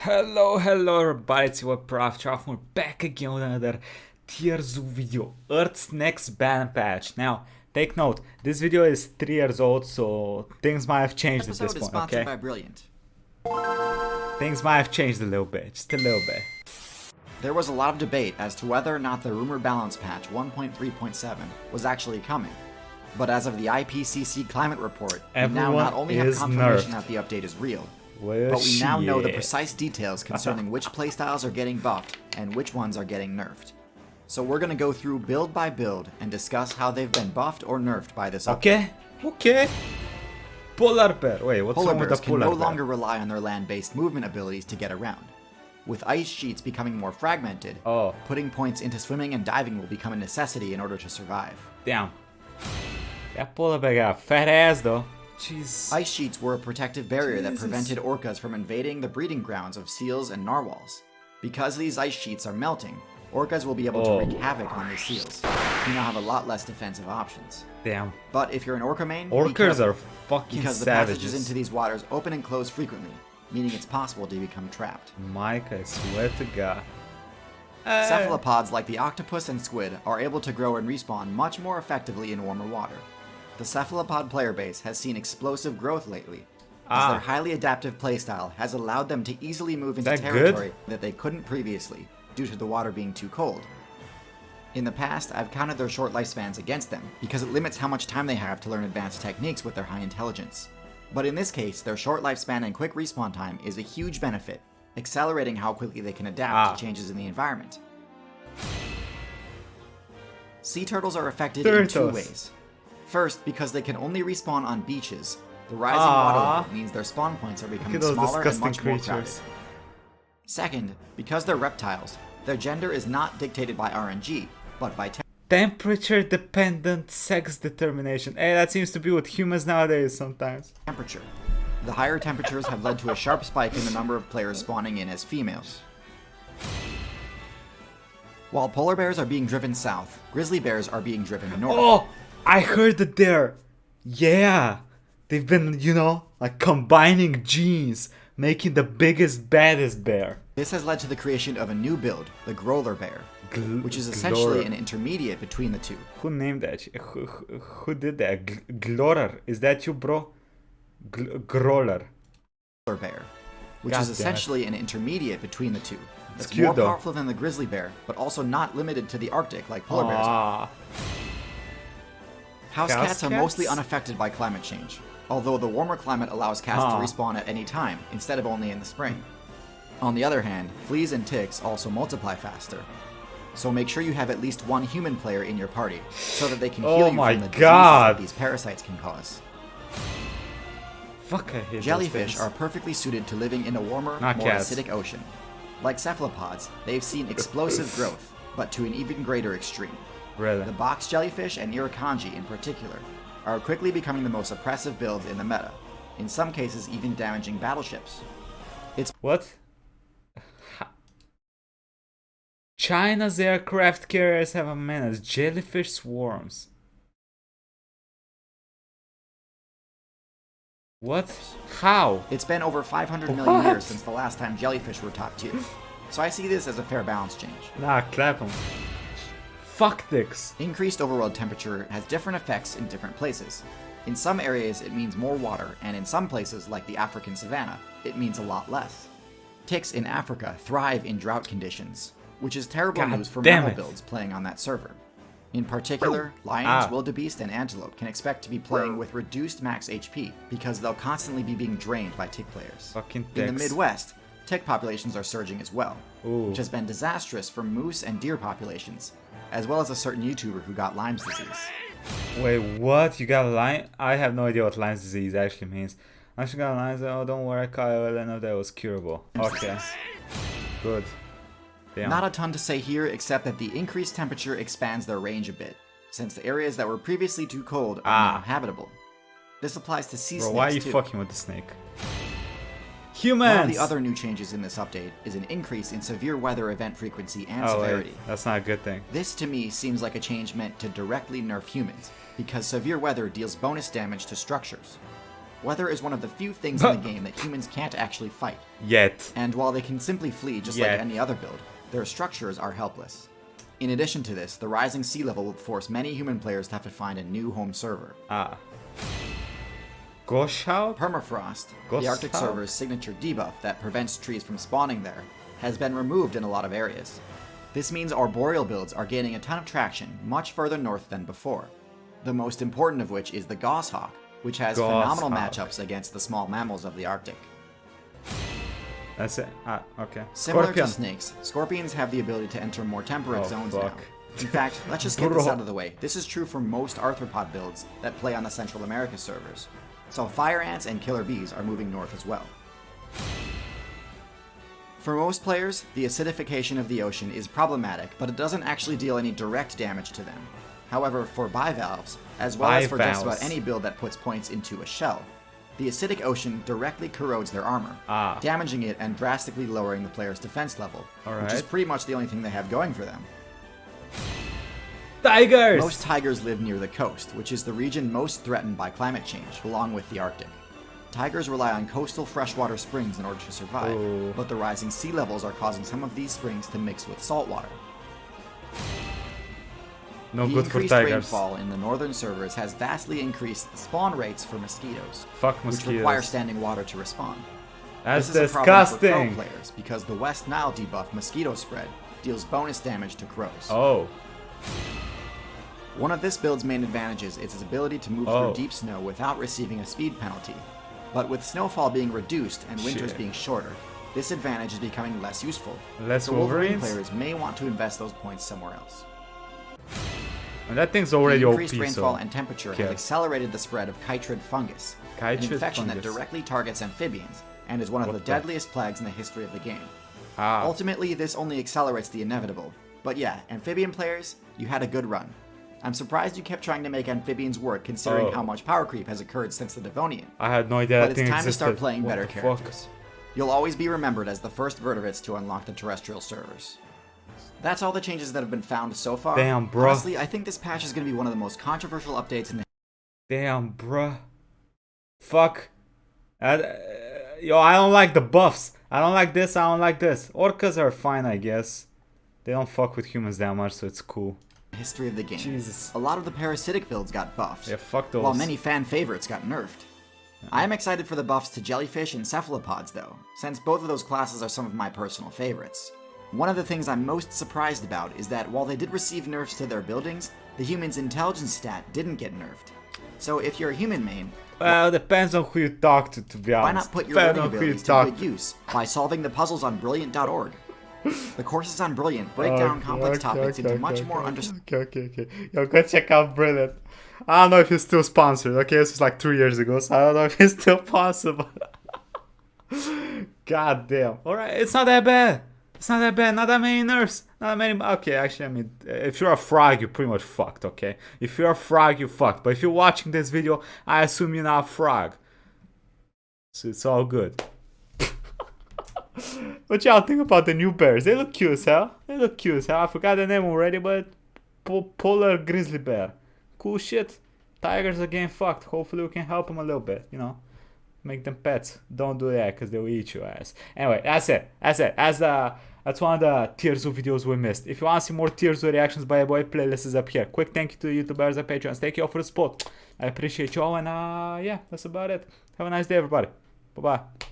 Hello everybody, it's your Proftrof. We're back again with another TierZoo video, Earth's next ban patch. Now, take note, this video is 3 years old, so things might have changed at this point, okay? By Brilliant. Things might have changed a little bit, just a little bit. There was a lot of debate as to whether or not the rumored balance patch 1.3.7 was actually coming. But as of the IPCC climate report, we now not only have confirmation that the update is real, but we now know the precise details concerning which playstyles are getting buffed and which ones are getting nerfed. So we're gonna go through build by build and discuss how they've been buffed or nerfed by this update. Okay. Polar bear. Wait, what's Polar wrong with the bears polar can no bear? longer rely on their land-based movement abilities to get around. With ice sheets becoming more fragmented, putting points into swimming and diving will become a necessity in order to survive. Damn. That polar bear got a fat ass though. Jeez. Ice sheets were a protective barrier that prevented orcas from invading the breeding grounds of seals and narwhals. Because these ice sheets are melting, orcas will be able to wreak havoc on these seals. You now have a lot less defensive options. Damn. But if you're an orca main, Orcas are fucking because the savages. passages into these waters open and close frequently, meaning it's possible to become trapped. Mike, I swear to God. Cephalopods like the octopus and squid are able to grow and respawn much more effectively in warmer water. The cephalopod player base has seen explosive growth lately, as their highly adaptive playstyle has allowed them to easily move into territory that they couldn't previously, due to the water being too cold. In the past, I've counted their short lifespans against them, because it limits how much time they have to learn advanced techniques with their high intelligence. But in this case, their short lifespan and quick respawn time is a huge benefit, accelerating how quickly they can adapt to changes in the environment. Sea turtles are affected in two ways. First, because they can only respawn on beaches, the rising water level means their spawn points are becoming smaller and much more crowded. Second, because they're reptiles, their gender is not dictated by RNG, but by temperature dependent sex determination. Hey, that seems to be with humans nowadays sometimes. Temperature. The higher temperatures have led to a sharp spike in the number of players spawning in as females. While polar bears are being driven south, grizzly bears are being driven north. Oh, I heard that they've been, like combining genes, making the biggest, baddest bear. This has led to the creation of a new build, the growler bear, which is essentially an intermediate between the two. Who named that? Who did that? Glorer. Is that you, bro? Growler. Bear, which is essentially an intermediate between the two. It's cute, more powerful than the grizzly bear, but also not limited to the Arctic like polar bears are. House cats are mostly unaffected by climate change, although the warmer climate allows cats to respawn at any time, instead of only in the spring. On the other hand, fleas and ticks also multiply faster. So make sure you have at least one human player in your party, so that they can heal you from the diseases that these parasites can cause. Fuck, I hate Jellyfish are perfectly suited to living in a warmer, more acidic ocean. Like cephalopods, they've seen explosive growth, but to an even greater extreme. Really? The box jellyfish and nijisanji in particular are quickly becoming the most oppressive builds in the meta, in some cases even damaging battleships. What? China's aircraft carriers have a menace. Jellyfish swarms. What? How? It's been over 500 million years since the last time jellyfish were top tier, so I see this as a fair balance change. Nah, clap them. Fuck dicks. Increased overworld temperature has different effects in different places. In some areas it means more water, and in some places, like the African savanna, it means a lot less. Ticks in Africa thrive in drought conditions, which is terrible news for mammal builds playing on that server. In particular, lions, wildebeest, and antelope can expect to be playing with reduced max HP because they'll constantly be being drained by tick players. Fucking in the Midwest, tick populations are surging as well, which has been disastrous for moose and deer populations, as well as a certain YouTuber who got Lyme's disease. Wait, what? You got Lyme? I have no idea what Lyme's disease actually means. I actually got Lyme's. Oh, don't worry, Kyle. I know that was curable. Okay. Good. Damn. Not a ton to say here, except that the increased temperature expands their range a bit, since the areas that were previously too cold are now habitable. This applies to sea snakes, why are you too. fucking with the snake? Humans! One of the other new changes in this update is an increase in severe weather event frequency and severity. Wait, that's not a good thing. This, to me, seems like a change meant to directly nerf humans, because severe weather deals bonus damage to structures. Weather is one of the few things in the game that humans can't actually fight. Yet. And while they can simply flee just like any other build, their structures are helpless. In addition to this, the rising sea level will force many human players to have to find a new home server. Ghost-out? Permafrost, the Arctic server's signature debuff that prevents trees from spawning there, has been removed in a lot of areas. This means arboreal builds are gaining a ton of traction much further north than before. The most important of which is the goshawk, which has phenomenal matchups against the small mammals of the Arctic. That's it. Okay. Similar to snakes, scorpions have the ability to enter more temperate zones now. In fact, let's just get this out of the way. This is true for most arthropod builds that play on the Central America servers. So fire ants and killer bees are moving north as well. For most players, the acidification of the ocean is problematic, but it doesn't actually deal any direct damage to them. However, for bivalves, as well as for just about any build that puts points into a shell, the acidic ocean directly corrodes their armor, damaging it and drastically lowering the player's defense level, which is pretty much the only thing they have going for them. Tigers! Most tigers live near the coast, which is the region most threatened by climate change, along with the Arctic. Tigers rely on coastal freshwater springs in order to survive, but the rising sea levels are causing some of these springs to mix with saltwater. No the good for increased tigers. rainfall in the northern servers has vastly increased the spawn rates for mosquitoes, Fuck mosquitoes. which require standing water to respawn. That's this is disgusting. a problem for crow players because the West Nile debuff Mosquito Spread deals bonus damage to crows. One of this build's main advantages is its ability to move through deep snow without receiving a speed penalty. But with snowfall being reduced and winters being shorter, this advantage is becoming less useful. Less Wolverine Wolverines? players may want to invest those points somewhere else. And that thing's already the OP, increased rainfall and temperature has accelerated the spread of chytrid fungus, an infection that directly targets amphibians and is one of the deadliest plagues in the history of the game. Ultimately, this only accelerates the inevitable. But yeah, amphibian players, you had a good run. I'm surprised you kept trying to make amphibians work considering how much power creep has occurred since the Devonian. I had no idea that thing existed. But it's time to start playing better characters. You'll always be remembered as the first vertebrates to unlock the terrestrial servers. That's all the changes that have been found so far. Damn, bruh. Honestly, I think this patch is going to be one of the most controversial updates in the... Damn, bruh. Fuck. Yo, I don't like the buffs. I don't like this, I don't like this. Orcas are fine, I guess. They don't fuck with humans that much, so it's cool. History of the game. Jesus. A lot of the parasitic builds got buffed. Yeah, fuck those. While many fan favorites got nerfed. I am excited for the buffs to Jellyfish and Cephalopods though, since both of those classes are some of my personal favorites. One of the things I'm most surprised about is that while they did receive nerfs to their buildings, the human's intelligence stat didn't get nerfed. So if you're a human main, well, it depends on who you talk to be honest. Why not put your learning abilities to good use by solving the puzzles on Brilliant.org? The courses on Brilliant break down complex topics into much more understandable. Okay. Yo, go check out Brilliant. I don't know if it's still sponsored, okay? This was like 3 years ago, so I don't know if it's still possible. God damn. Alright, it's not that bad. It's not that bad. Not that many nerfs. Not that many. Okay, actually, I mean, if you're a frog, you're pretty much fucked, okay? If you're a frog, you're fucked. But if you're watching this video, I assume you're not a frog. So it's all good. What y'all think about the new bears? They look cute as hell. I forgot the name already, but polar grizzly bear. Cool shit. Tigers are getting fucked. Hopefully we can help them a little bit, you know. Make them pets. Don't do that because they'll eat your ass. Anyway, that's it. That's one of the TierZoo videos we missed. If you want to see more TierZoo reactions by a boy, playlist is up here. Quick thank you to the YouTubers and Patreons. Thank you all for the support. I appreciate you all, and yeah, that's about it. Have a nice day, everybody. Bye-bye.